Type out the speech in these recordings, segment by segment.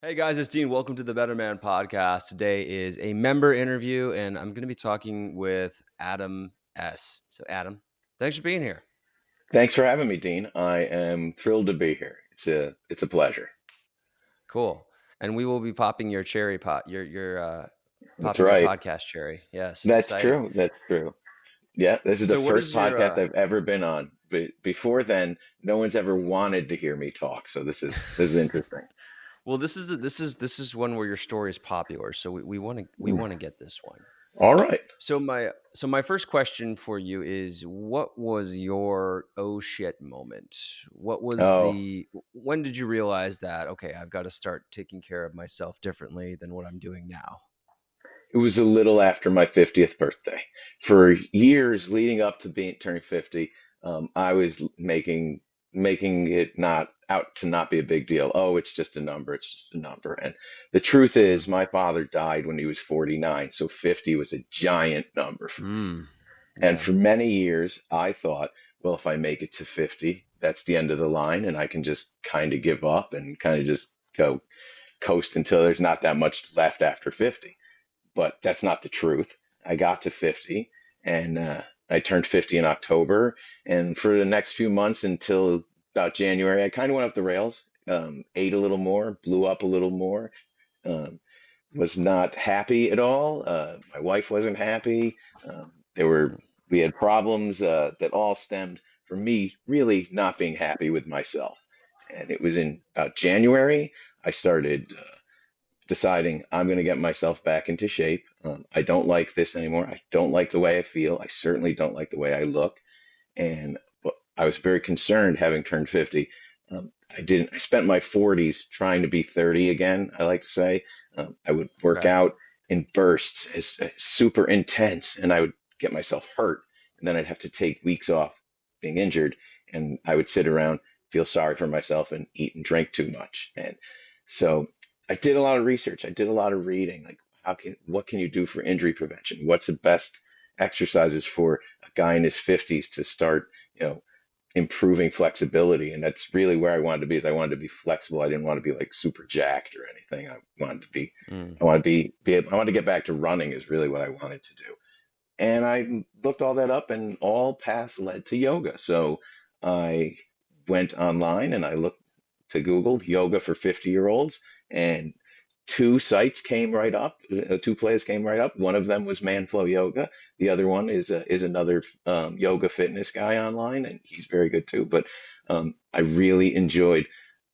Hey guys, it's Dean. Welcome to the Better Man podcast. Today is a member interview, and I'm going to be talking with Adam S. So, Adam, thanks for being here. Thanks for having me, Dean. I am thrilled to be here. It's a pleasure. Cool. And we will be popping your cherry pot, your That's popping your right. podcast cherry. Yes, That's exciting. true. That's true. Yeah, this is the So, what first is your podcast I've ever been on. But before then, no one's ever wanted to hear me talk. So this is interesting. well, this is one where your story is popular. So we want to get this one. All right. So my first question for you is, what was your oh shit moment? What was Oh, the when did you realize that, okay, I've got to start taking care of myself differently than what I'm doing now? it was a little after my 50th birthday. For years leading up to being turning 50, I was making it not be a big deal. Oh, it's just a number. It's just a number. And the truth Mhm. is, my father died when he was 49, so 50 was a giant number for me. Mm. And Yeah. for many years, I thought, well, if I make it to 50, that's the end of the line, and I can just kind of give up and kind of just go coast until there's not that much left after 50. But that's not the truth. I got to 50 and I turned 50 in October. And for the next few months until about January, I kind of went off the rails, ate a little more, blew up a little more, um, was not happy at all. My wife wasn't happy. There were we had problems that all stemmed from me really not being happy with myself. And it was in about January I started deciding I'm going to get myself back into shape. I don't like this anymore. I don't like the way I feel. I certainly don't like the way I look. And I was very concerned having turned 50. I spent my 40s trying to be 30 again, I like to say. I would work Okay. out in bursts, super intense, and I would get myself hurt. And then I'd have to take weeks off being injured. And I would sit around, feel sorry for myself, and eat and drink too much. And so I did a lot of research. I did a lot of reading. Like, what can you do for injury prevention? What's the best exercises for a guy in his 50s to start, you know, improving flexibility? And that's really where I wanted to be, is I wanted to be flexible. I didn't want to be like super jacked or anything. Mm. I wanted to I wanted to get back to running is really what I wanted to do. And I looked all that up, and all paths led to yoga. So I went online and I looked to Google yoga for 50-year-olds, and two sites came right up. Two plays came right up. One of them was Manflow Yoga. The other one is another yoga fitness guy online, and he's very good too. But I really enjoyed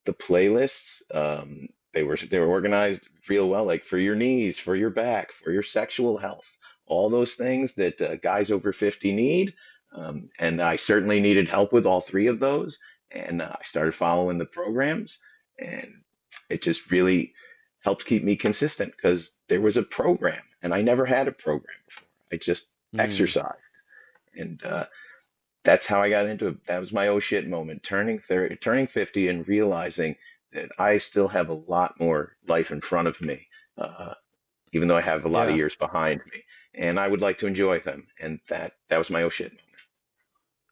the playlists. They were organized real well, like for your knees, for your back, for your sexual health, all those things that guys over 50 need. And I certainly needed help with all three of those. And I started following the programs, and it just really helped keep me consistent because there was a program, and I never had a program before. I just Mm. exercised, and that's how I got into it. That was my oh shit moment, turning 30, turning 50, and realizing that I still have a lot more life in front of me, uh, even though I have a lot of Yeah. years behind me, and I would like to enjoy them. And that was my oh shit moment.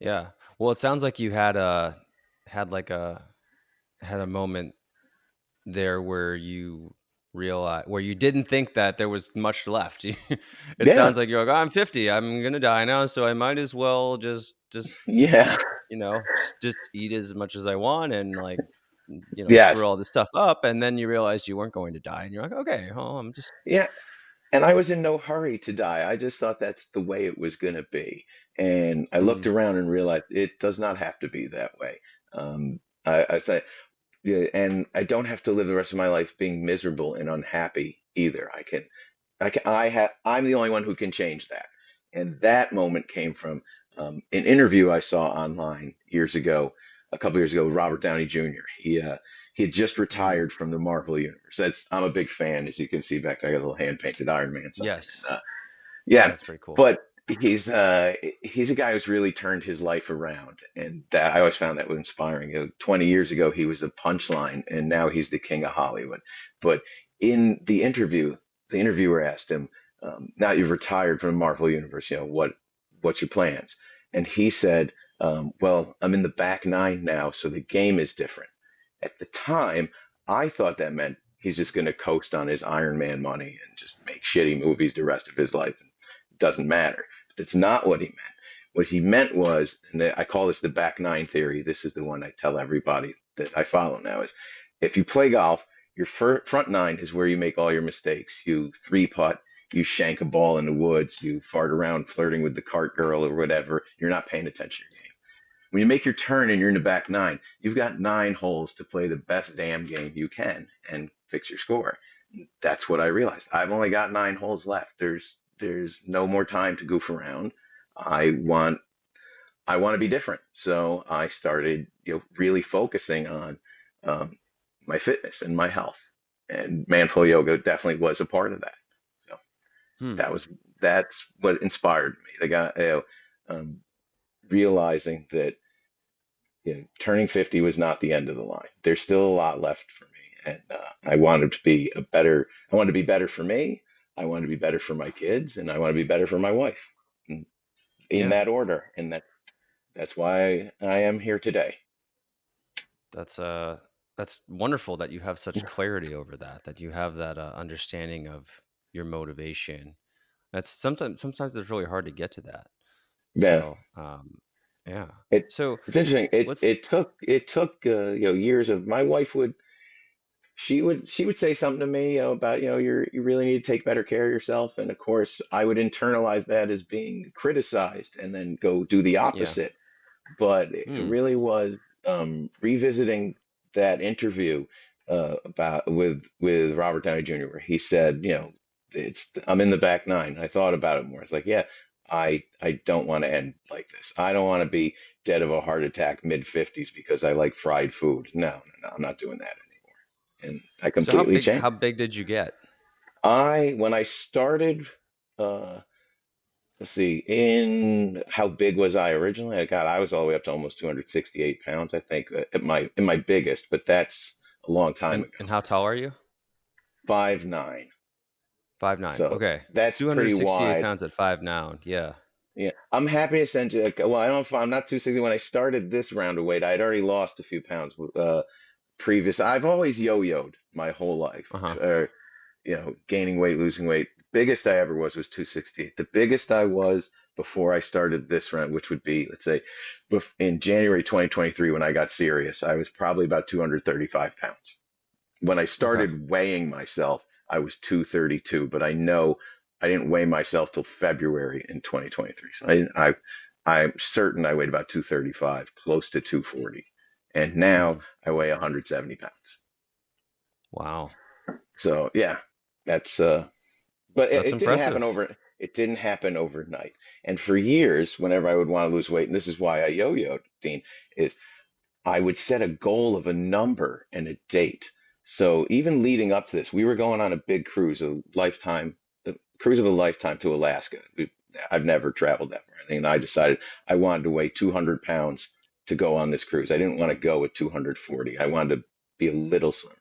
Yeah. Well, it sounds like you had like a moment there where you realize, where you didn't think that there was much left. It Yeah, sounds like you're like, "Oh, I'm 50. I'm gonna die now, so I might as well just yeah, just eat as much as I want and like yes, screw all this stuff up." And then you realize you weren't going to die, and you're like, "Okay, well, I'm just." yeah. And I was in no hurry to die. I just thought that's the way it was going to be. And I looked Mm, around and realized it does not have to be that way. I say, yeah, and I don't have to live the rest of my life being miserable and unhappy either. I'm the only one who can change that. And that moment came from an interview I saw online years ago, a couple years ago, with Robert Downey Jr. He had just mm, retired from the Marvel universe. I'm a big fan, as you can see back there. I got a little hand painted Iron Man sign. yes, Yeah, that's pretty cool. but he's a guy who's really turned his life around, and that I always found that was inspiring. 20 years ago, he was a punchline, and now he's the king of Hollywood. But in the interviewer asked him, "Now you've retired from the Marvel universe, what's your plans?" And he said, "Well, I'm in the back nine now, so the game is different." At the time, I thought that meant he's just going to coast on his Iron Man money and just make shitty movies the rest of his life. It doesn't matter. But that's not what he meant. What he meant was, and I call this the back nine theory. This is the one I tell everybody that I follow now is if you play golf, your front nine is where you make all your mistakes. You three putt, you shank a ball in the woods, you fart around flirting with the cart girl or whatever. You're not paying attention to your game. When you make your turn and you're in the back nine, you've got 9 holes to play the best damn game you can and fix your score. That's what I realized. I've only got 9 holes left. There's no more time to goof around. I want I want to be different. So I started, really focusing on um, my fitness and my health. And Manflow Yoga definitely was a part of that. So Hmm. that was that's what inspired me. The guy, um, realizing that turning 50 was not the end of the line. There's still a lot left for me, and I wanted to be a better. I wanted to be better for me. I wanted to be better for my kids, and I want to be better for my wife. In Yeah. that order, and that's why I am here today. That's that's wonderful that you have such clarity over that, that you have that understanding of your motivation. That's sometimes it's really hard to get to that. Yeah, So, yeah. it So it's interesting. It let's it took it took years of my wife would she would say something to me, about, you really need to take better care of yourself, and of course I would internalize that as being criticized and then go do the yeah. opposite. But it Hmm. really was, revisiting that interview, about with Robert Downey Jr., where he said, I'm in the back nine. I thought about it more. It's like, yeah, I don't want to end like this. I don't want to be dead of a heart attack mid 50s because I like fried food. No, no, no, I'm not doing that anymore. And I So completely how changed. big did you get? When I started, uh, let's see, in how big was I originally? I was all the way up to almost 268 pounds, I think, at my biggest, but that's a long time ago. And how tall are you? 5'9". 5'9". So Okay. It's that's pretty 268 wide. pounds at 5'9". Yeah. Yeah, I'm happy to send you. Well, I don't know if I'm not 260. When I started this round of weight, I'd already lost a few pounds. Previous, I've always yo-yoed my whole life. Uh-huh. Gaining weight, losing weight. Biggest I ever was 268. The biggest I was before I started this run, which would be, let's say, in January 2023, when I got serious, I was probably about 235 pounds. When I Okay. started weighing myself, I was 232, but I know I didn't weigh myself till February in 2023. So I'm certain I weighed about 235, close to 240. And now Hmm. I weigh 170 pounds. Wow. So yeah, that's but it, That's it didn't happen impressive. over. It didn't happen overnight. And for years, whenever I would want to lose weight, and this is why I yo-yoed, Dean, is I would set a goal of a number and a date. So even leading up to this, we were going on a big cruise, a cruise of a lifetime to Alaska. I've never traveled that far, and I decided I wanted to weigh 200 pounds to go on this cruise. I didn't want to go at 240. I wanted to be a little slimmer.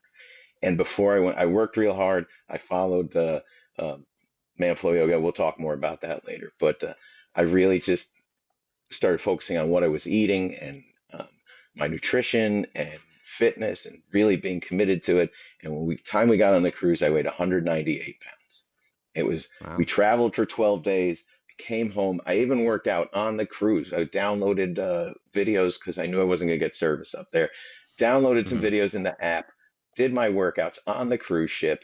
And before I went, I worked real hard. I followed the Manflow Yoga. We'll talk more about that later. But I really just started focusing on what I was eating and, um, my nutrition and fitness, and really being committed to it. And time we got on the cruise, I weighed 198 pounds. We Wow. traveled for 12 days. Came home. I even worked out on the cruise. I downloaded videos because I knew I wasn't going to get service up there. Downloaded some Hmm. videos in the app, did my workouts on the cruise ship,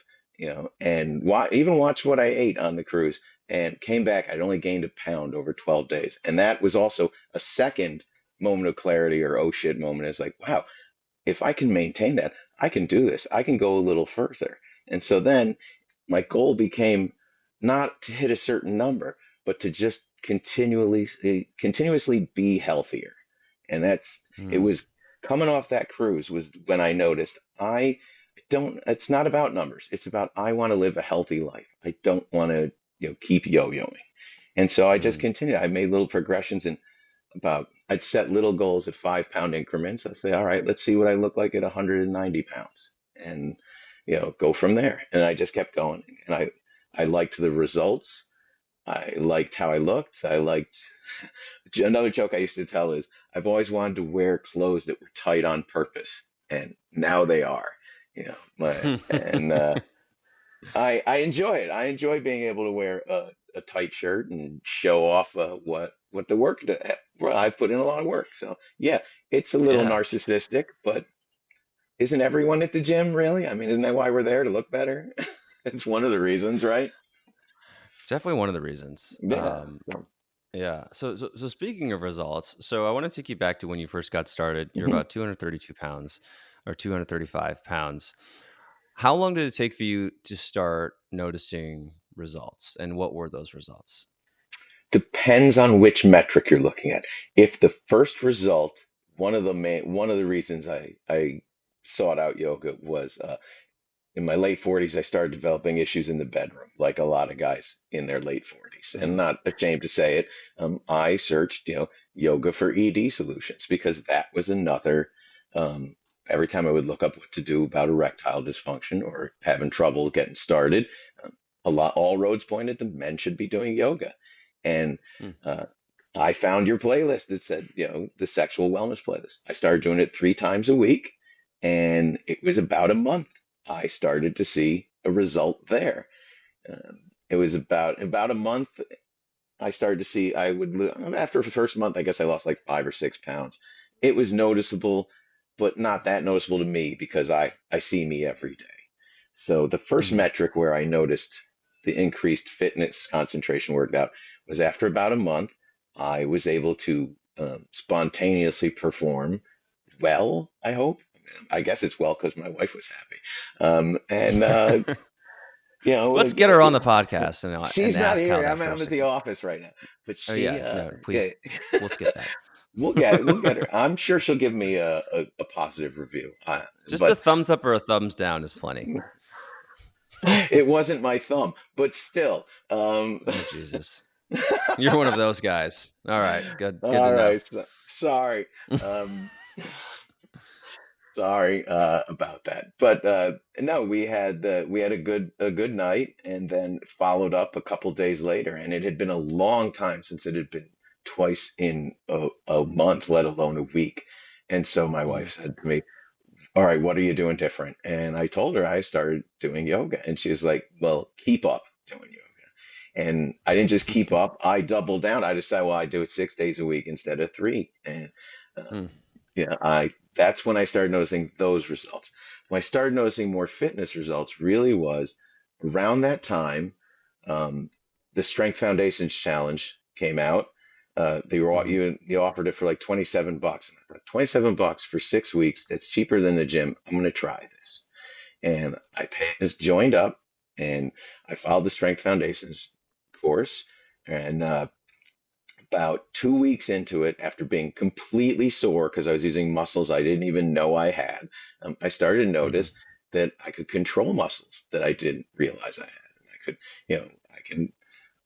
and even watched what I ate on the cruise, and came back. I'd only gained a pound over 12 days. And that was also a second moment of clarity, or oh shit moment. Is like, wow, if I can maintain that, I can do this. I can go a little further. And so then my goal became not to hit a certain number, but to just continuously be healthier. And it Hmm. was coming off that cruise was when I noticed it's not about numbers. It's about, I want to live a healthy life. I don't want to, keep yo-yoing. And so I just Hmm. continued. I made little progressions, and I'd set little goals at 5 pound increments. I say, all right, let's see what I look like at 190 pounds, and go from there. And I just kept going, and I liked the results. I liked how I looked. I liked Another joke I used to tell is I've always wanted to wear clothes that were tight on purpose, and now they are. And I enjoy it. I enjoy being able to wear a tight shirt and show off what the work that well, I've put in a lot of work. So yeah, it's a little Yeah. narcissistic, but isn't everyone at the gym really? I mean, isn't that why we're there to look better? It's one of the reasons, right? It's definitely one of the reasons. Yeah. So, Yeah. So speaking of results, so I want to take you back to when you first got started. You're mhm. about 232 pounds or 235 pounds. How long did it take for you to start noticing results? And what were those results? Depends on which metric you're looking at. If the first result, one of the reasons I sought out yoga was in my late 40s, I started developing issues in the bedroom, like a lot of guys in their late 40s. And Mm, not ashamed to say it, I searched, yoga for ED solutions because that was another. Um, every time I would look up what to do about erectile dysfunction or having trouble getting started, um, all roads pointed to men should be doing yoga. And mm, uh, I found your playlist. It said, the sexual wellness playlist. I started doing it 3 times a week, and it was about a month. I started to see a result there. It was about a month. I started to see after the first month, I guess I lost like 5 or 6 pounds. It was noticeable, but not that noticeable to me because I see me every day. So the first mhm. metric where I noticed the increased fitness concentration worked out was after about a month. I was able to spontaneously perform well, I hope. I guess it's well because my wife was happy. And you know, uh, Let's get her on the podcast and she's not ask how here. that I'm first at the thing. office right now, but Oh she, yeah, no, yeah, please, we'll skip that. we'll get her. I'm sure she'll give me a positive review. Just a But thumbs up or a thumbs down is plenty. it wasn't my thumb, but still. Oh Jesus, you're one of those guys. All right, good to All know. right, sorry. Um, Sorry about that, but no, we had a good night, and then followed up a couple days later, and it had been a long time since it had been twice in a month, let alone a week. And so my Mhm. wife said to me, "All right, what are you doing different?" And I told her I started doing yoga, and she was like, "Well, keep up doing yoga." And I didn't just keep up; I doubled down. I decided, well, I do it 6 days a week instead of three, and Mm, yeah, I that's when I started noticing those results. When I started noticing more fitness results really was around that time. Um, the Strength Foundations Challenge came out. mhm, You offered it for like $27. And I thought, $27 for 6 weeks, that's cheaper than the gym. I'm gonna try this. And just joined up, and I followed the Strength Foundations course. And about 2 weeks into it, after being completely sore because I was using muscles I didn't even know I had, I started to mhm, notice that I could control muscles that I didn't realize I had. And I could,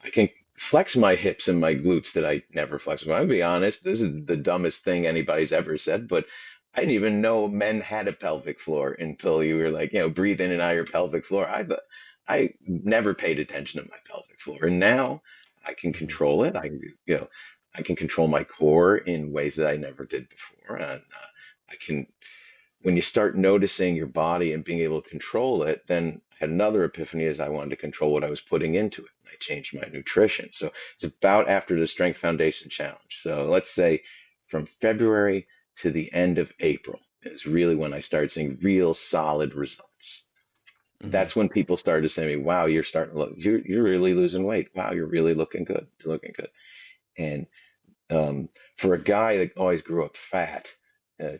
I can flex my hips and my glutes that I never flexed. I'll be honest, this is the dumbest thing anybody's ever said, but I didn't even know men had a pelvic floor until you were like, breathe in and out your pelvic floor. I never paid attention to my pelvic floor, and now I can mhm, control it. I can control my core in ways that I never did before, and I can when you start noticing your body and being able to control it, then I had another epiphany as I wanted to control what I was putting into it. And I changed my nutrition. So it's about after the Strength Foundation Challenge. So let's say from February to the end of April is really when I started seeing real solid results. mhm. That's when people started to say to me, "Wow, you're starting to look, you're really losing weight. Wow, you're really looking good. You're looking good." And um, for a guy that always grew up fat,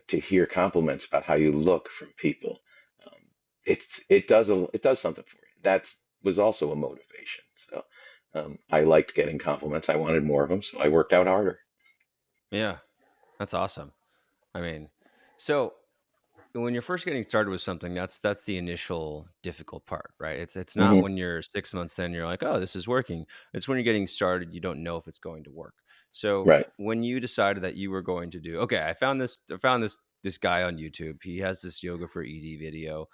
to hear compliments about how you look from people, um, it does something for you. That was also a motivation. So I liked getting compliments. I wanted more of them, so I worked out harder. Yeah, that's awesome. I mean, so when you're first getting started with something, that's the initial difficult part, right? It's not Hmm. when you're 6 months in, you're like, oh, this is working. It's when you're getting started, you don't know if it's going to work. So Right. when you decided that you were going to do, okay, I found this guy on YouTube. He has this yoga for ED video.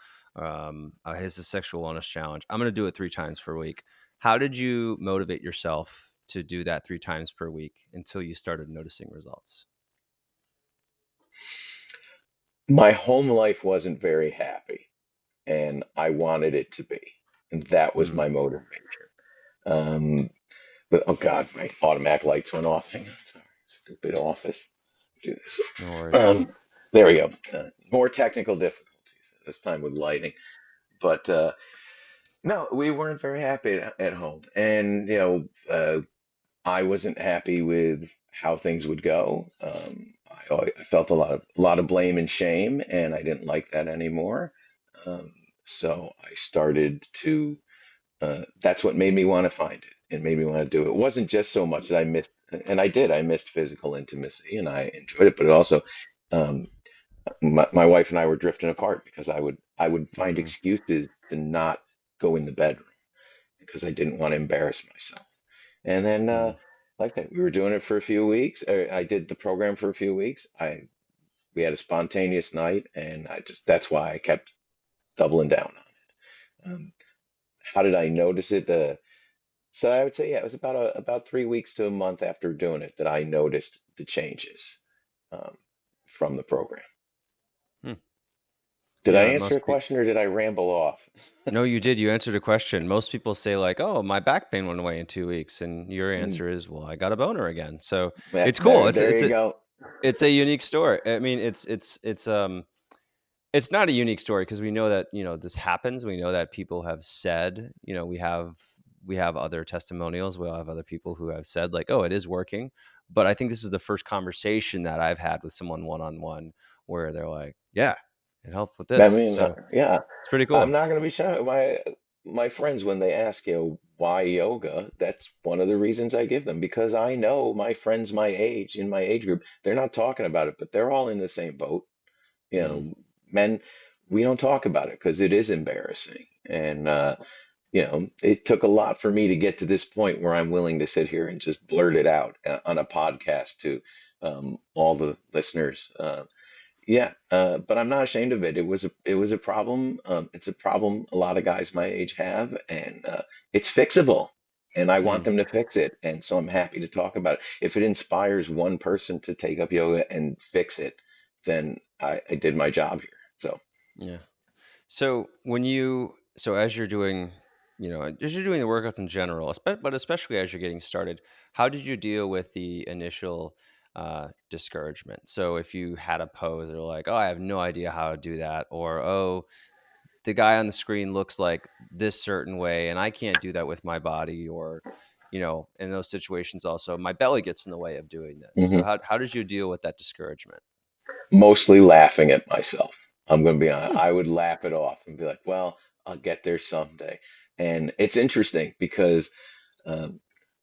His a sexual wellness challenge. I'm going to do it 3 times per week. How did you motivate yourself to do that 3 times per week until you started noticing results? My home life wasn't very happy. and I wanted it to be. And that was Mm, my motivation. Um, but oh God, my automatic lights went off. Hang on, sorry, stupid office. Do this. no worries. Um, there we go. More technical difficulties this time with lighting, but no, we weren't very happy at home, and I wasn't happy with how things would go. I felt a lot of blame and shame, and I didn't like that anymore. Um, so I started to. That's what made me want to find it. It made me want to do it. It wasn't just so much that I missed, and I did. I missed physical intimacy, and I enjoyed it. But it also, um, my wife and I were drifting apart because I would find Mm, excuses to not go in the bedroom because I didn't want to embarrass myself. And then, mm, like that, we were doing it for a few weeks. I did the program for a few weeks. We had a spontaneous night, and that's why I kept doubling down on it. How did I notice it? So I would say, yeah, it was about 3 weeks to a month after doing it that I noticed the changes um, from the program. hmm. Did I Yeah, it answer a must be. question or did I ramble off? No, you did. You answered a question. Most people say like, "Oh, my back pain went away in 2 weeks," and your Mm, answer is, "Well, I got a boner again." So yeah, it's cool. there, It's there it's you a go. it's a unique story. I mean, it's not a unique story because we know that this happens. We know that people have said, we have other testimonials. We'll have other people who have said like, "Oh, it is working." But I think this is the first conversation that I've had with someone one on one where they're like, "Yeah, it helped with I this." mean, So yeah, it's pretty I'm cool. not going to be shy. My friends, when they ask, why yoga, that's one of the reasons I give them because I know my friends my age in my age group, they're not talking about it, but they're all in the same boat. You Mm, know, men, we don't talk about it because it is embarrassing. And it took a lot for me to get to this point where I'm willing to sit here and just blurt it out on a podcast to all the listeners. Yeah, but I'm not ashamed of it. It was a problem. It's a problem a lot of guys my age have, and it's fixable. And I want mm, them to fix it, and so I'm happy to talk about it. If it inspires one person to take up yoga and fix it, then I did my job here. So, yeah. So as you're doing, as you're doing the workouts in general, but especially as you're getting started, how did you deal with the initial discouragement? So if you had a pose, they're like, "Oh, I have no idea how to do that," or "Oh, the guy on the screen looks like this certain way, and I can't do that with my body," or in those situations, also my belly gets in the way of doing this. So mhm. how did you deal with that discouragement? Mostly laughing at myself. I'm going to be honest. Hmm. I would laugh it off and be like, "Well, I'll get there someday." And it's interesting because. Um,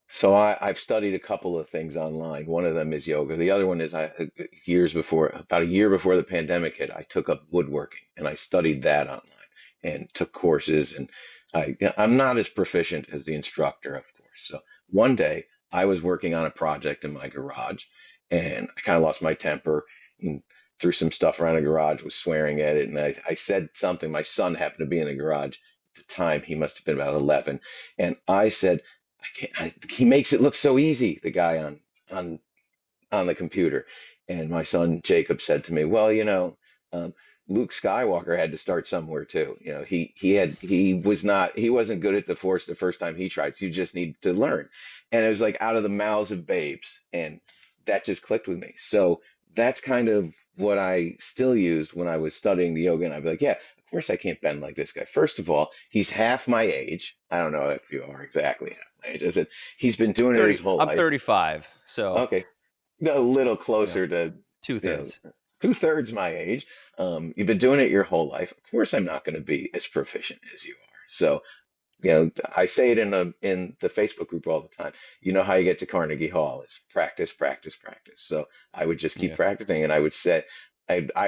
So I've studied a couple of things online. One of them is yoga. The other one is about a year before the pandemic hit, I took up woodworking and I studied that online and took courses. And I'm not as proficient as the instructor, of course. So one day I was working on a project in my garage and I kind of lost my temper and threw some stuff around the garage, was swearing at it. And I said something. My son happened to be in the garage at the time. He must have been about 11. And I said, he makes it look so easy, the guy on on the computer. And my son Jacob said to me, "Well, um, Luke Skywalker had to start somewhere too. He wasn't good at the Force the first time he tried. You just need to learn." And it was like out of the mouths of babes, and that just clicked with me. So that's kind of what I still used when I was studying the yoga, and I'd be like, "Yeah, of course I can't bend like this guy. First of all, he's half my age. I don't know if you are exactly half my age. Is it? He's been doing it his whole I'm life. 35, so Okay, a little you know, closer to two you know thirds. 2/3 my age. You've been doing it your whole life. Of course, I'm not going to be as proficient as you are. So, I say it in the Facebook group all the time. You know how you get to Carnegie Hall is practice, practice, practice. So I would just keep Yeah. practicing, and I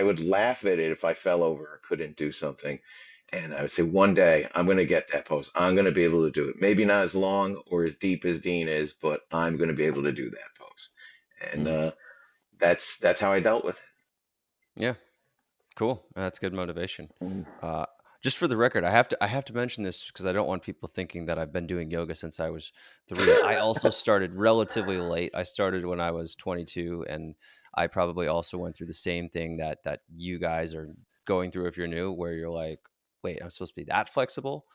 would laugh at it if I fell over or couldn't do something. And I would say, one day I'm going to get that pose. I'm going to be able to do it. Maybe not as long or as deep as Dean is, but I'm going to be able to do that pose. And Mm. that's how I dealt with Yeah. Cool. That's good motivation. it. Uh, just for the record, I have to mention this because I don't want people thinking that I've been doing yoga since I was 3. I also started relatively late. I started when I was 22, and I probably also went through the same thing that you guys are going through if you're new, where you're like, wait, I'm supposed to be that flexible.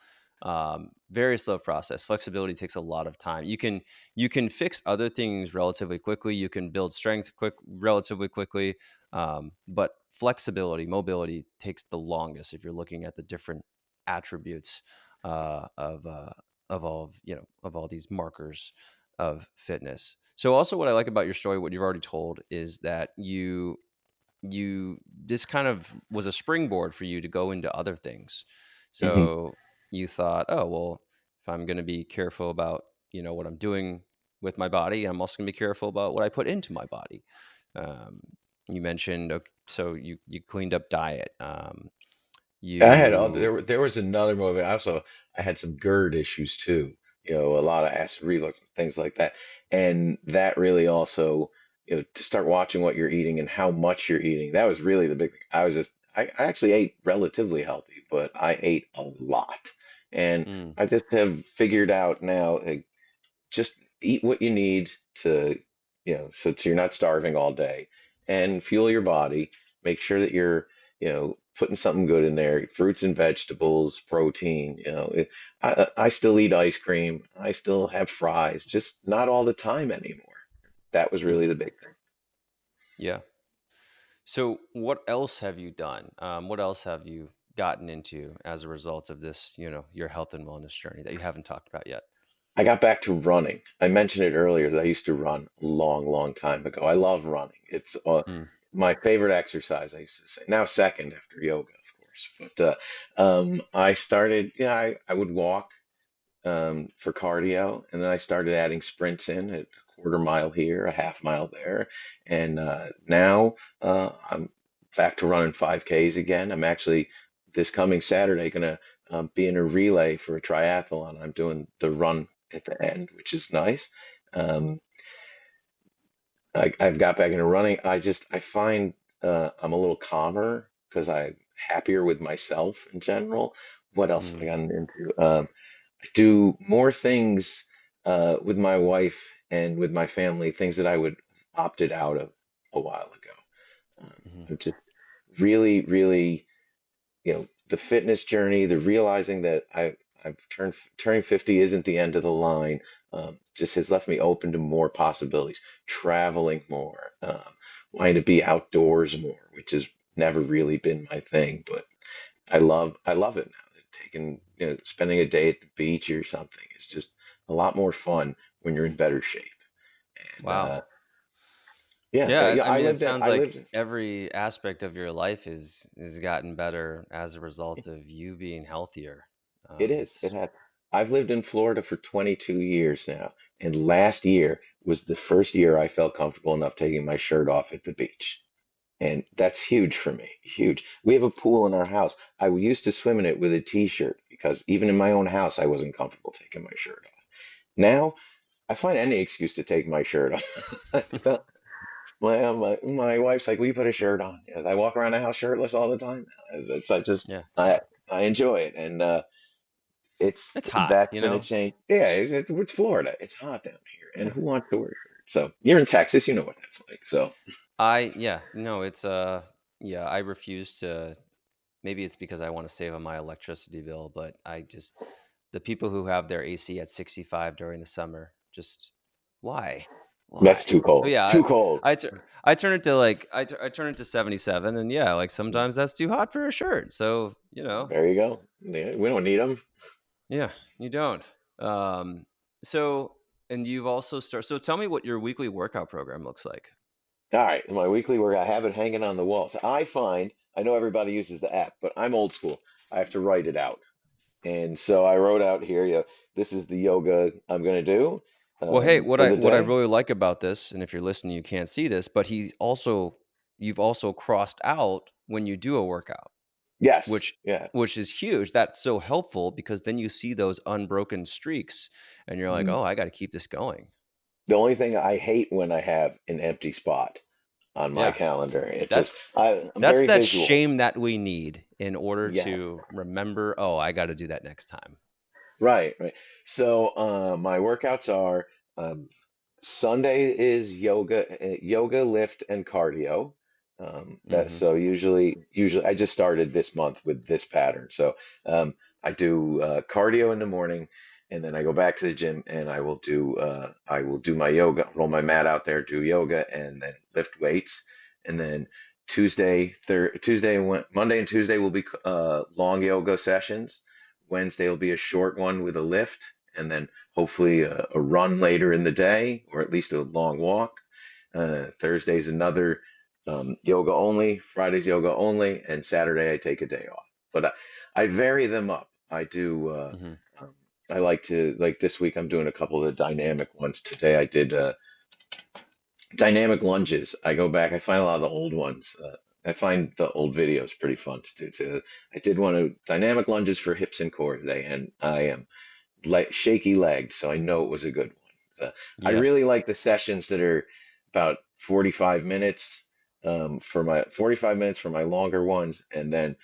Very slow process. Flexibility takes a lot of time. You can fix other things relatively quickly. You can build strength relatively quickly, but flexibility, mobility takes the longest if you're looking at the different attributes of all of all these markers of fitness. So also what I like about your story, what you've already told, is that you this kind of was a springboard for you to go into other things. Hmm. So you thought, oh well, if I'm going to be careful about what I'm doing with my body, I'm also going to be careful about what I put into my body. um, you mentioned, so you cleaned up diet. I had You there was another moment. I had some GERD issues too. A lot of acid reflux and things like that. And that really also, to start watching what you're eating and how much you're eating. That was really the big thing. I actually ate relatively healthy, but I ate a lot. And mm, I just have figured out now, just eat what you need to, so you're not starving all day, and fuel your body. Make sure that you're, putting something good in there, fruits and vegetables, protein. I still eat ice cream. I still have fries, just not all the time anymore. That was really the mhm, big thing. yeah. So what else have you done? What else have you gotten into as a result of this, your health and wellness journey that you haven't talked about yet? I got back to running. I mentioned it earlier that I used to run a long, long time ago. I love running. It's Mm, my favorite exercise, I used to say. Now second after yoga, of course. But I started, I would walk for cardio, and then I started adding sprints in at a quarter mile here, a half mile there, and now I'm back to running 5Ks again. I'm actually this coming Saturday gonna be in a relay for a triathlon. I'm doing the run at the end, which is nice. Um, I've got back into running. I find I'm a little calmer because I'm happier with myself in general. What else have I mm, gotten into? Do more things with my wife and with my family, things that I would opted out of a while ago. mhm. I'm just really, really, the fitness journey, the realizing that I've turning 50 isn't the end of the line. Just has left me open to more possibilities, traveling more, wanting to be outdoors more, which has never really been my thing, but I love it now. Taking, spending a day at the beach or something is just a lot more fun when you're in better shape. And Wow. yeah, Yeah, yeah, I I mean, it lived in sounds I like lived every aspect of your life is gotten better as a result of you being healthier. it is. It It's had. I've lived in Florida for 22 years now, and last year was the first year I felt comfortable enough taking my shirt off at the beach. And that's huge for me. Huge. We have a pool in our house. I used to swim in it with a t-shirt because even in my own house, I wasn't comfortable taking my shirt off. Now I find any excuse to take my shirt off. My wife's like, "Will you put a shirt on?" Yes, I walk around the house shirtless all the time. It's I just yeah. I enjoy it, and It's hot, that's been a change. Yeah, it's Florida. It's hot down here, and Yeah. who wants to wear a shirt? So you're in Texas, you know what that's like. So Yeah, no, it's yeah, I refuse to. Maybe it's because I want to save on my electricity bill, but the people who have their AC at 65 during the summer, just why? that's Why? too So cold. yeah, Too cold. I turn it to I turn it to 77, and yeah, like Mm, sometimes that's too hot for a shirt. So, there you go. Yeah, we don't need them. yeah, you don't. Um so and you've also started, so tell me what your weekly workout program looks like. All right, my weekly work, I have it hanging on the wall. So I know everybody uses the app, but I'm old school. I have to write it out. And so I wrote out here, this is the yoga I'm going to do Well, hey, for the what I day. really like about this, and if you're listening, you can't see this, but you've also crossed out when you do a workout, Yes. which Yeah. which is huge. That's so helpful because then you see those unbroken streaks, and you're like, Mhm. oh, I got to keep this going. The only thing I hate when I have an empty spot on my Yeah, calendar. It's just that's I'm that's very that visual. shame that we need in order Yeah. to remember. Oh, I got to do that next time. Right, right. So my workouts are um, Sunday is yoga, lift, and cardio. That Mhm. so usually I just started this month with this pattern. So I do cardio in the morning, and then I go back to the gym and I will do my yoga, roll my mat out there, do yoga, and then lift weights. And then Monday and Tuesday will be long yoga sessions. Wednesday will be a short one with a lift, and then hopefully a run later in the day, or at least a long walk. Thursday's another yoga only, Friday's yoga only, and Saturday I take a day off. But I vary them up. Mhm. Um, I like to, like this week, I'm doing a couple of the dynamic ones. Today I did dynamic lunges. I go back, I find a lot of the old ones. I find the old videos pretty fun to do too. I did one of dynamic lunges for hips and core today, and I am like shaky legged, so I know it was a good one. So I really Yes. like the sessions that are about 45 minutes for my 45 minutes for my longer ones, and then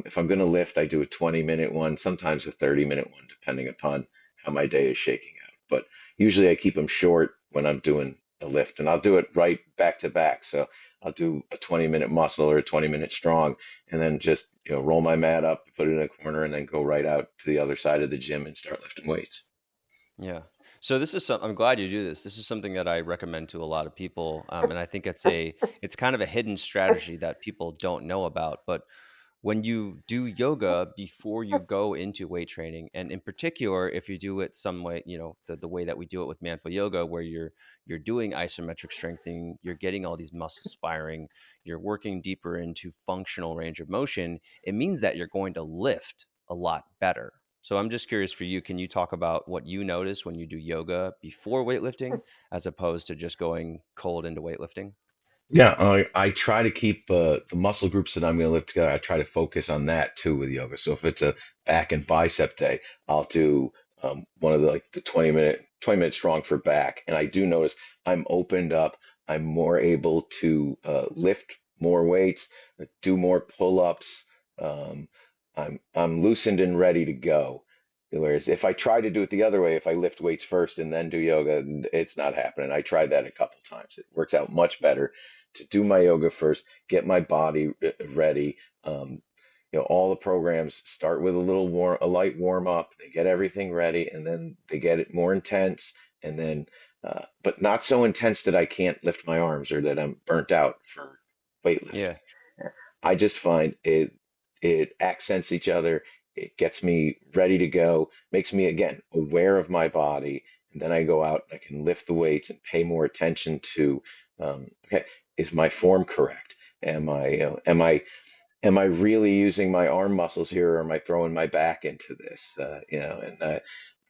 if I'm going to lift, I do a 20-minute one, sometimes a 30-minute one, depending upon how my day is shaking out. But usually I keep them short when I'm doing a lift, and I'll do it right back to back. So I'll do a 20-minute muscle or a 20-minute strong, and then just roll my mat up, put it in a corner, and then go right out to the other side of the gym and start lifting weights. Yeah. So this is I'm glad you do this. This is something that I recommend to a lot of people, and I think it's kind of a hidden strategy that people don't know about. But when you do yoga before you go into weight training, and in particular, if you do it some way, the way that we do it with manful yoga, where you're doing isometric strengthening, you're getting all these muscles firing, you're working deeper into functional range of motion. It means that you're going to lift a lot better. So I'm just curious for you, can you talk about what you notice when you do yoga before weightlifting as opposed to just going cold into weightlifting? Yeah, I try to keep the muscle groups that I'm going to lift together. I try to focus on that too with yoga. So if it's a back and bicep day, I'll do one of the like the 20-minute strong for back. And I do notice I'm opened up. I'm more able to lift more weights, do more pull-ups. Um, I'm loosened and ready to go. Whereas if I try to do it the other way, if I lift weights first and then do yoga, it's not happening. I tried that a couple times. It works out much better to do my yoga first, get my body ready. All the programs start with a light warm up. They get everything ready, and then they get it more intense, and then, but not so intense that I can't lift my arms or that I'm burnt out for weightlifting. Yeah. I just find it accents each other. It gets me ready to go, makes me again aware of my body, and then I go out and I can lift the weights and pay more attention to, okay, is my form correct? Am I really using my arm muscles here, or am I throwing my back into this? And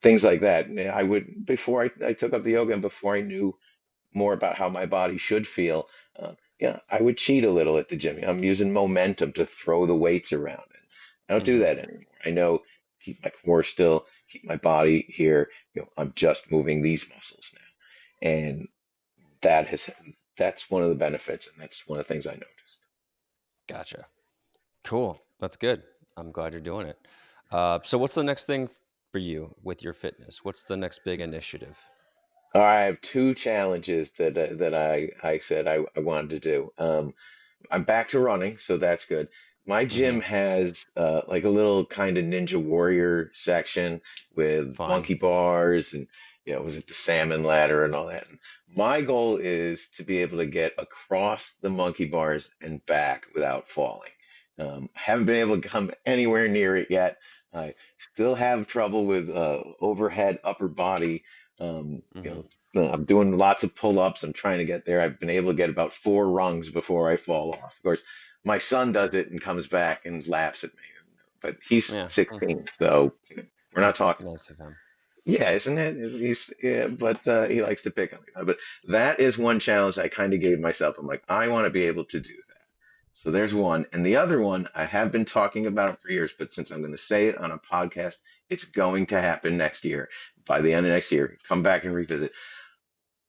things like that. I would before I took up the yoga and before I knew more about how my body should feel, yeah, I would cheat a little at the gym. I'm using momentum to throw the weights around. And I don't do Hmm. that anymore. I know keep my core still, keep my body here. I'm just moving these muscles now, and that has that's one of the benefits, and that's one of the things I noticed. Gotcha. Cool. That's good. I'm glad you're doing it. So what's the next thing for you with your fitness? What's the next big initiative? I have two challenges that I said I wanted to do. I'm back to running, so that's good. My Hmm. gym has like a little kind of Ninja Warrior section with Fun. monkey bars and was it the salmon ladder and all that. And my goal is to be able to get across the monkey bars and back without falling. Haven't been able to come anywhere near it yet. I still have trouble with overhead upper body. Hmm. I'm doing lots of pull-ups. I'm trying to get there. I've been able to get about four rungs before I fall off. Of course, my son does it and comes back and laughs at me. But he's Yeah. 16, so we're not That's talking. nice of him. Yeah, isn't it? Yeah, but he likes to pick on me. But that is one challenge I kind of gave myself. I'm like, I want to be able to do that. So there's one. And the other one, I have been talking about it for years, but since I'm going to say it on a podcast, it's going to happen next year. By the end of next year, come back and revisit.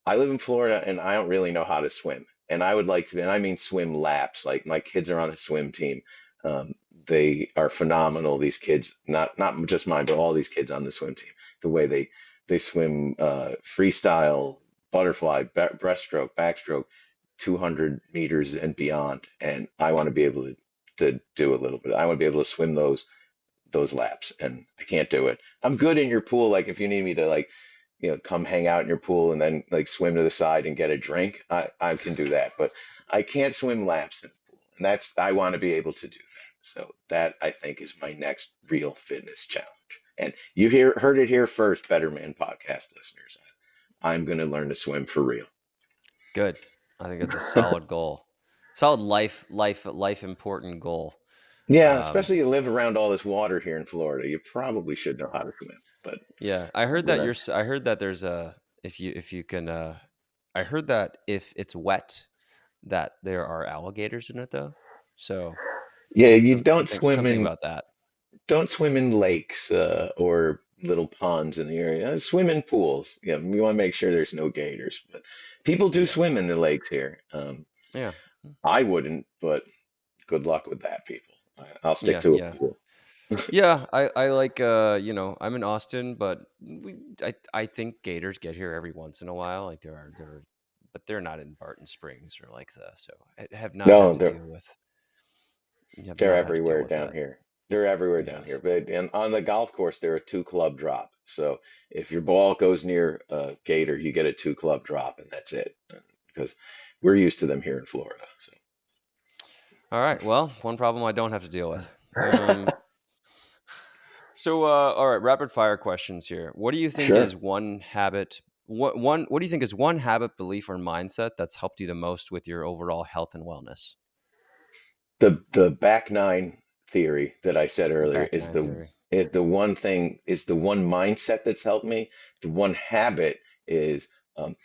I live in Florida and I don't really know how to swim. And I would like to, and I mean swim laps. Like my kids are on a swim team. They are phenomenal. These kids, not just mine, but all these kids on the swim team. The way they swim freestyle, butterfly, breaststroke, backstroke. 200 meters and beyond, and I want to be able to do a little bit. I want to be able to swim those laps, and I can't do it. I'm good in your pool, like if you need me to like, come hang out in your pool and then like swim to the side and get a drink, I can do that. But I can't swim laps in a pool, and I want to be able to do that. So that I think is my next real fitness challenge. And you heard it here first, Better Man podcast listeners. I'm going to learn to swim for real. Good. I think that's a solid goal. Solid life important goal. Yeah, Um, especially you live around all this water here in Florida. You probably should know how to swim, but yeah, I heard we're that not. I heard that there's a if you can I heard that if it's wet that there are alligators in it though. So Yeah, you something about that. don't swim in lakes or little ponds in the area. Swim in pools. Yeah, we want to make sure there's no gators. But people do Yeah. swim in the lakes here. Yeah. I wouldn't, but good luck with that, people. I'll stick Yeah, to a yeah. pool. Yeah, I like I'm in Austin, but I think gators get here every once in a while. Like there are but they're not in Barton Springs or like that. So I have not had No, to they're deal with have they're not had to deal everywhere with down that. here. They're everywhere down here. Yes. But and on the golf course, they're a two club drop. So if your ball goes near a gator, you get a two club drop, and that's it. Because we're used to them here in Florida. All right. Well, one problem I don't have to deal with. So All right, rapid fire questions here. What do you think sure. is one habit? What do you think is one habit, belief, or mindset that's helped you the most with your overall health and wellness? The back nine theory that I said The earlier back nine theory. is the one mindset that's helped me. The one habit is um,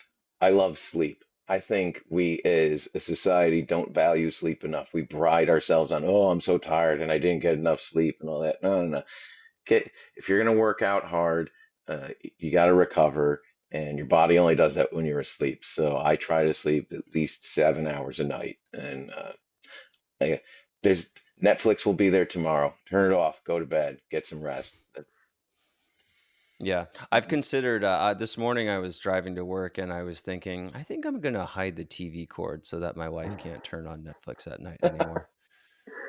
I love sleep. I think we as a society don't value sleep enough. We pride ourselves on, oh, I'm so tired and I didn't get enough sleep and all that. No, no, no. If you're gonna work out hard, you got to recover, and your body only does that when you're asleep. So I try to sleep at least 7 hours a night, and like, there's Netflix will be there tomorrow. Turn it off, go to bed, get some rest. Yeah, I've considered. This morning, I was driving to work, and I was thinking, I think I'm gonna hide the TV cord so that my wife can't turn on Netflix at night anymore.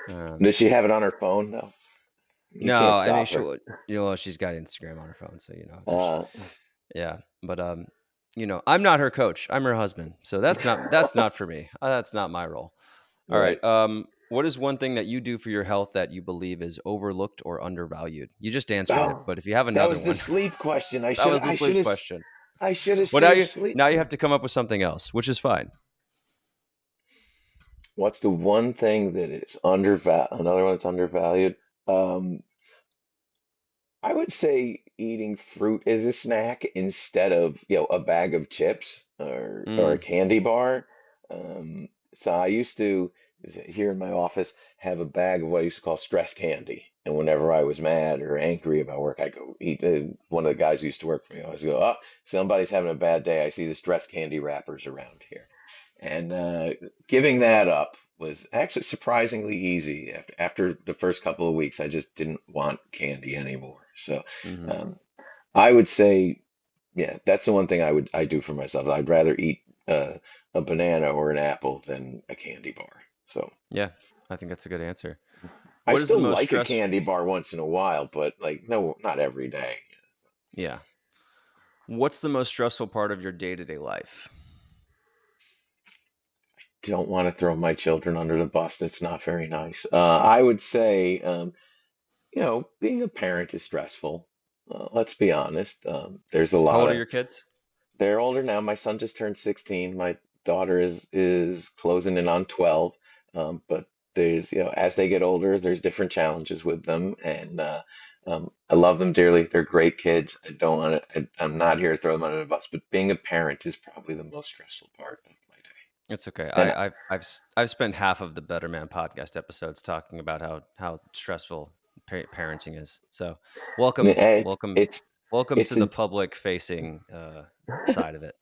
Um, Does she have it on her phone? No, you no, can't I mean, stop her. she's got Instagram on her phone, so there's Uh, yeah, but I'm not her coach. I'm her husband, so that's not for me. That's not my role. All right. right. What is one thing that you do for your health that you believe is overlooked or undervalued? You just answered it, Oh, but if you have that another was the one, sleep question. that was the sleep question. I should have Well, now saved you sleep. now you have to come up with something else, which is fine. What's the one thing that is undervalued? Another one that's undervalued. Um, I would say eating fruit as a snack instead of, a bag of chips or a Mm, candy bar. So I used to, here in my office, have a bag of what I used to call stress candy. And whenever I was mad or angry about work, I go eat. One of the guys who used to work for me, I always go, oh, somebody's having a bad day. I see the stress candy wrappers around here. And giving that up was actually surprisingly easy. After the first couple of weeks, I just didn't want candy anymore. So hmm um, I would say, yeah, that's the one thing I do for myself. I'd rather eat a banana or an apple than a candy bar. So Yeah, I think that's a good answer. I What is the still most like a stress? candy bar once in a while, but like no, not every day. Yeah. What's the most stressful part of your day to day life? Don't want to throw my children under the bus. That's not very nice. I would say. Being a parent is stressful. Let's be honest. There's a How lot old are of your kids? they're older now. My son just turned 16. My daughter is closing in on 12. But there's, as they get older, there's different challenges with them, and I love them dearly. They're great kids. I don't want to. I'm not here to throw them under the bus, but being a parent is probably the most stressful part of my day. It's okay. And I've spent half of the Better Man podcast episodes talking about how stressful parenting is. So, welcome, it's welcome, it's welcome to it's the a public facing side of it.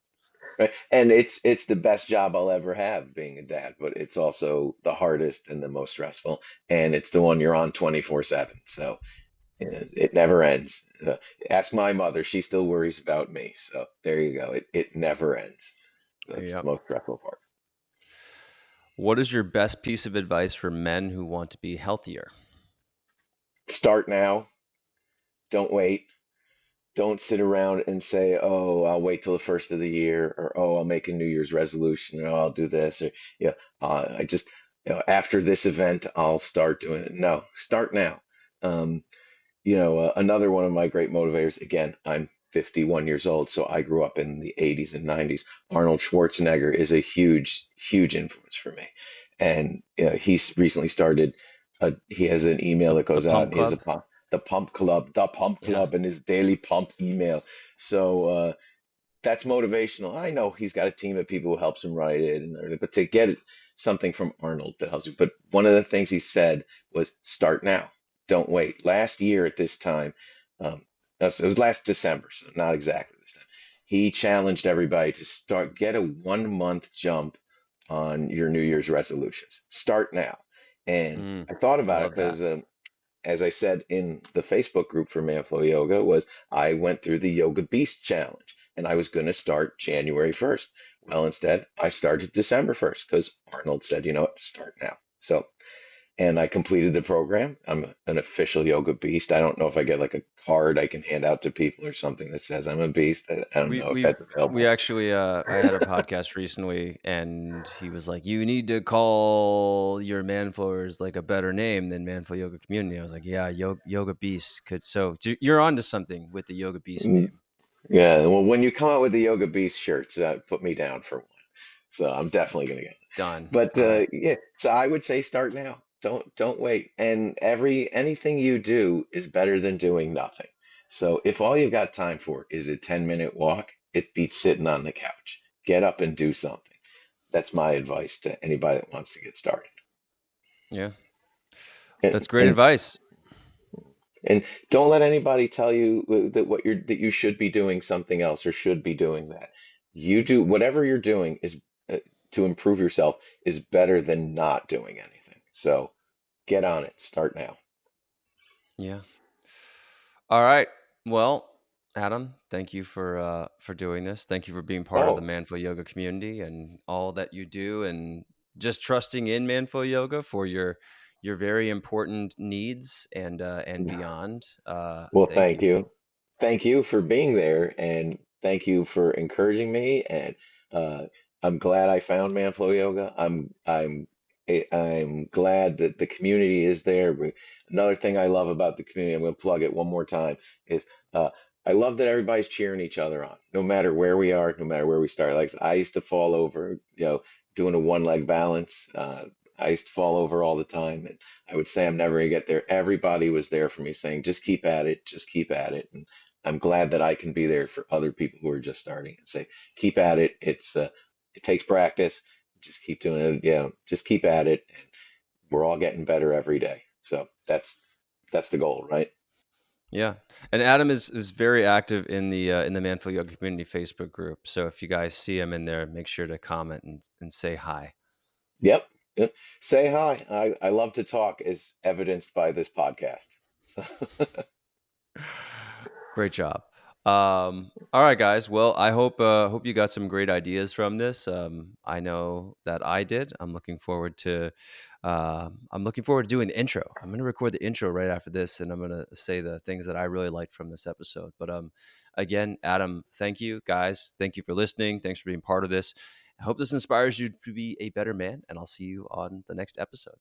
Right. And it's the best job I'll ever have being a dad, but it's also the hardest and the most stressful. And it's the one you're on 24/7. So it never ends. Ask my mother, she still worries about me. So there you go. It never ends. That's the Yep. most stressful part. What is your best piece of advice for men who want to be healthier? Start now. Don't wait. Don't sit around and say, "Oh, I'll wait till the first of the year," or "Oh, I'll make a New Year's resolution," or "Oh, I'll do this," or yeah, I just, after this event, I'll start doing it. No, start now. Um, another one of my great motivators, again, I'm 51 years old, so I grew up in the 80s and 90s. Arnold Schwarzenegger is a huge, huge influence for me. And he's recently started, he has an email that The goes out, Pump and he has Club? the Pump Yeah. Club, and his daily pump email. So, that's motivational. I know he's got a team of people who helps him write it and everything, but to get something from Arnold that helps you. But one of the things he said was start now. Don't wait. Last year at this time, so it was last December, so not exactly this time. He challenged everybody to get a 1 month jump on your New Year's resolutions. Start now. And Mm, I thought I about it love that. because as I said in the Facebook group for Manflow Yoga, was I went through the Yoga Beast Challenge and I was going to start January 1st. Well, instead, I started December 1st because Arnold said, you know what, start now. So, and I completed the program. I'm an official Yoga Beast. I don't know if I get like a card I can hand out to people or something that says I'm a beast. I don't We know if we've that's we available. actually I had a podcast recently and he was like, "You need to call your Manflowers like a better name than Manflow Yoga Community." I was like, "Yeah, Yoga Beast could you're onto something with the Yoga Beast Mm, name." yeah, well, when you come out with the Yoga Beast shirts, put me down for one. So I'm definitely going to get. Done. But All right. yeah, so I would say start now. Don't wait. And anything you do is better than doing nothing. So if all you've got time for is a 10-minute walk, it beats sitting on the couch. Get up and do something. That's my advice to anybody that wants to get started. Yeah. And That's great and, advice. and don't let anybody tell you that you should be doing something else or should be doing that. You do whatever you're doing is to improve yourself is better than not doing anything. So get on it. Start now. Yeah. All right. Well, Adam, thank you for doing this. Thank you for being part of the Oh, Manful Yoga community and all that you do, and just trusting in Manful Yoga for your very important needs and beyond. well, Thank thank you. you. Thank you for being there, and thank you for encouraging me. And uh, I'm glad I found Manflow Yoga. I'm glad that the community is there. Another thing I love about the community, I'm going to plug it one more time, is uh, I love that everybody's cheering each other on, no matter where we are, no matter where we start. Like I used to fall over, doing a one leg balance. I used to fall over all the time, and I would say I'm never gonna get there. Everybody was there for me, saying, "Just keep at it, just keep at it." And I'm glad that I can be there for other people who are just starting and say, "Keep at it. It takes practice. Just keep doing it. Yeah, just keep at it." And we're all getting better every day. So that's the goal, right? Yeah, and Adam is very active in the Manful Yoga community Facebook group. So if you guys see him in there, make sure to comment and say hi. Yep. Yep. Say hi. I love to talk, as evidenced by this podcast. So, Great job. All right, guys. Well, I hope you got some great ideas from this. I know that I did. I'm looking forward to doing the intro. I'm going to record the intro right after this, and I'm going to say the things that I really liked from this episode. But again, Adam, thank you, guys. Thank you for listening. Thanks for being part of this. I hope this inspires you to be a better man, and I'll see you on the next episode.